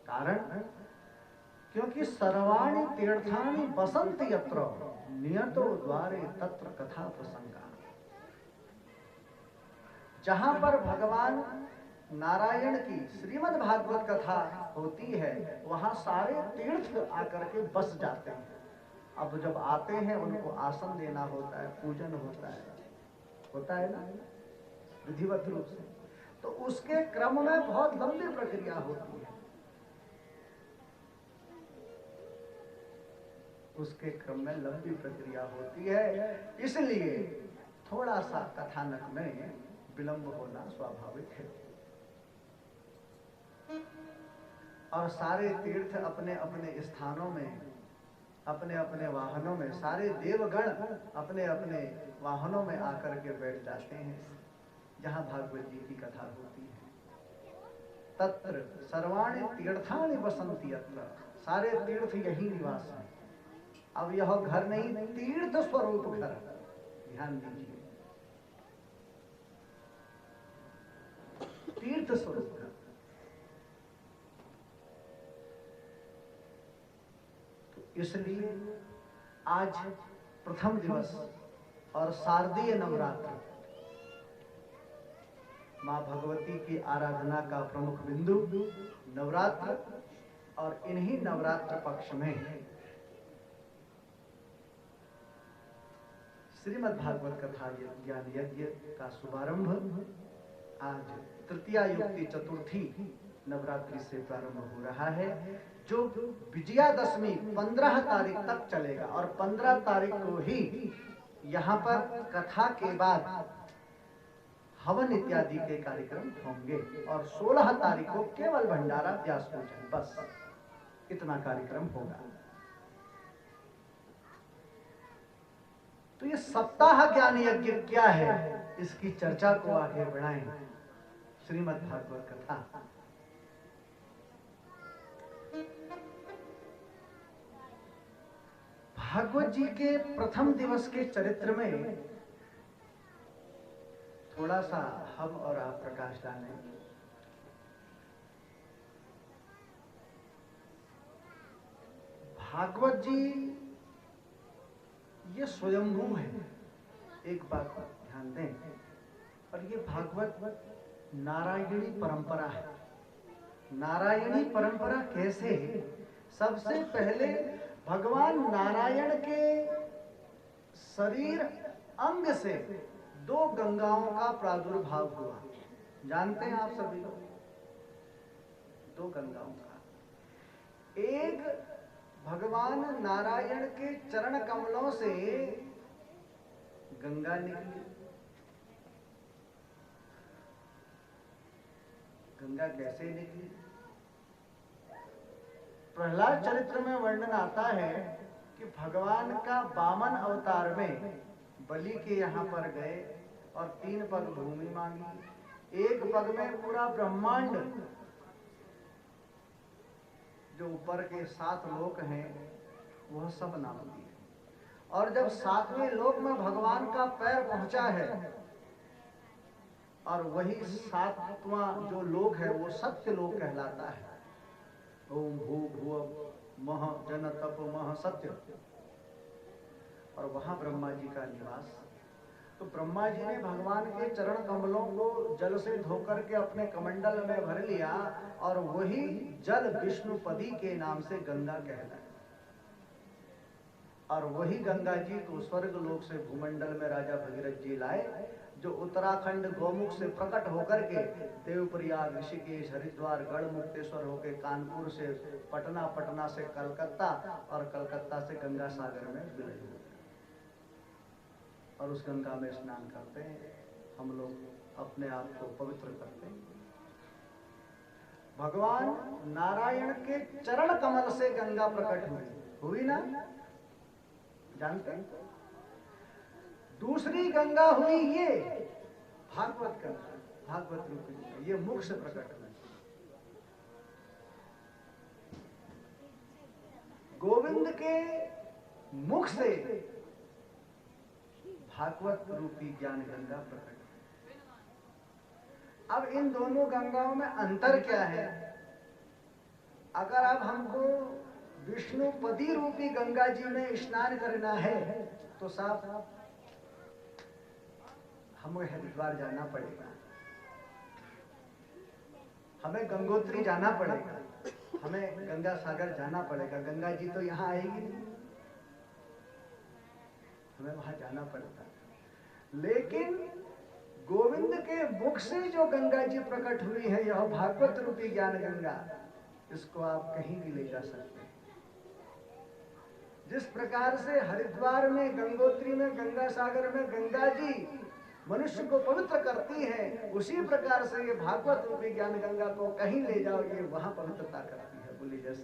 कारण क्योंकि सर्वाणि तीर्थानि बसन्ति यत्र नियतो द्वारे तत्र कथा प्रसंगा। जहां पर भगवान नारायण की श्रीमद् भागवत कथा होती है वहां सारे तीर्थ आकर के बस जाते हैं। अब जब आते हैं उनको आसन देना होता है, पूजन होता है ना विधिवत रूप से, तो उसके क्रम में बहुत लंबी प्रक्रिया होती है। उसके क्रम में लंबी प्रक्रिया होती है, इसलिए थोड़ा सा कथानक में विलंब होना स्वाभाविक है। और सारे तीर्थ अपने अपने स्थानों में, अपने अपने वाहनों में, सारे देवगण अपने अपने वाहनों में आकर के बैठ जाते हैं जहां भागवत जी की कथा होती है। तत्र सर्वाणि तीर्थानि बसन्ति यत्र, सारे तीर्थ यही निवास है। अब यह घर नहीं, तीर्थ स्वरूप घर, ध्यान दीजिए, तीर्थ स्वरूप घर। तो इसलिए आज प्रथम दिवस और शारदीय नवरात्र, मां भगवती की आराधना का प्रमुख बिंदु नवरात्र, और इन्हीं नवरात्र पक्ष में श्रीमद् भागवत कथा ज्ञान यज्ञ का शुभारंभ आज तृतीया युक्ति चतुर्थी नवरात्रि से प्रारंभ हो रहा है, जो विजयादशमी 15 तारीख तक चलेगा। और 15 तारीख को ही यहाँ पर कथा के बाद हवन इत्यादि के कार्यक्रम होंगे, और 16 तारीख को केवल भंडारा व्यास पूजन, बस इतना कार्यक्रम होगा। तो ये सप्ताह ज्ञान यज्ञ क्या है, इसकी चर्चा को आगे बढ़ाएं। श्रीमद् भागवत कथा भागवत जी के प्रथम दिवस के चरित्र में थोड़ा सा हम और आप प्रकाश डालें। भागवत जी ये स्वयंभू है, एक बात ध्यान दें। और ये भागवत नारायणी परंपरा है। नारायणी परंपरा कैसे है? सबसे पहले भगवान नारायण के शरीर अंग से 2 गंगाओं का प्रादुर्भाव हुआ, जानते हैं आप सभी लोग, 2 गंगाओं का। एक भगवान नारायण के चरण कमलों से गंगा निकली। गंगा कैसे निकली? प्रहलाद चरित्र में वर्णन आता है कि भगवान का वामन अवतार में बलि के यहाँ पर गए और 3 पग भूमि मांगी। एक पग में पूरा ब्रह्मांड, जो ऊपर के 7 लोक हैं, वह सब नाम दिए। और जब 7वें लोक में भगवान का पैर पहुंचा है, और वही 7वां जो लोक है वो सत्य लोक कहलाता है। ओम भू भुव मह जन तप मह सत्य, और वहां ब्रह्मा जी का निवास। तो ब्रह्मा जी ने भगवान के चरण कमलों को जल से धोकर के अपने कमंडल में भर लिया, और वही जल विष्णुपदी के नाम से गंगा कहलाए। और वही गंगा जी को स्वर्ग लोक से भूमंडल में राजा भगीरथ जी लाए, जो उत्तराखंड गौमुख से प्रकट होकर के देवप्रयाग, ऋषिकेश, हरिद्वार, गढ़मुक्तेश्वर होके कानपुर से पटना, पटना से कलकत्ता, और कलकत्ता से गंगा सागर में विलय हुए। और उस गंगा में स्नान करते हैं हम लोग, अपने आप को पवित्र करते हैं। भगवान नारायण के चरण कमल से गंगा प्रकट हुई ना, जानते हैं? दूसरी गंगा हुई ये भागवत गंगा, भागवत रूपी, ये मुख से प्रकट हुई। गोविंद के मुख से भागवत रूपी ज्ञान गंगा प्रकट हुई। अब इन दोनों गंगाओं में अंतर क्या है? अगर अब हमको विष्णुपति रूपी गंगा जी में स्नान करना है तो साहब हमें हरिद्वार जाना पड़ेगा, हमें गंगोत्री जाना पड़ेगा, हमें गंगा सागर जाना पड़ेगा। गंगा जी तो यहाँ आएगी नहीं, हमें वहां जाना पड़ता। लेकिन गोविंद के मुख से जो गंगा जी प्रकट हुई है, यह भागवत रूपी ज्ञान गंगा, इसको आप कहीं भी ले जा सकते हैं। जिस प्रकार से हरिद्वार में, गंगोत्री में, गंगा सागर में गंगा जी मनुष्य को पवित्र करती है, उसी प्रकार से ये भागवत रूपी ज्ञान गंगा को कहीं ले जाओ, ये वहां पवित्रता करती है। बोली जैसे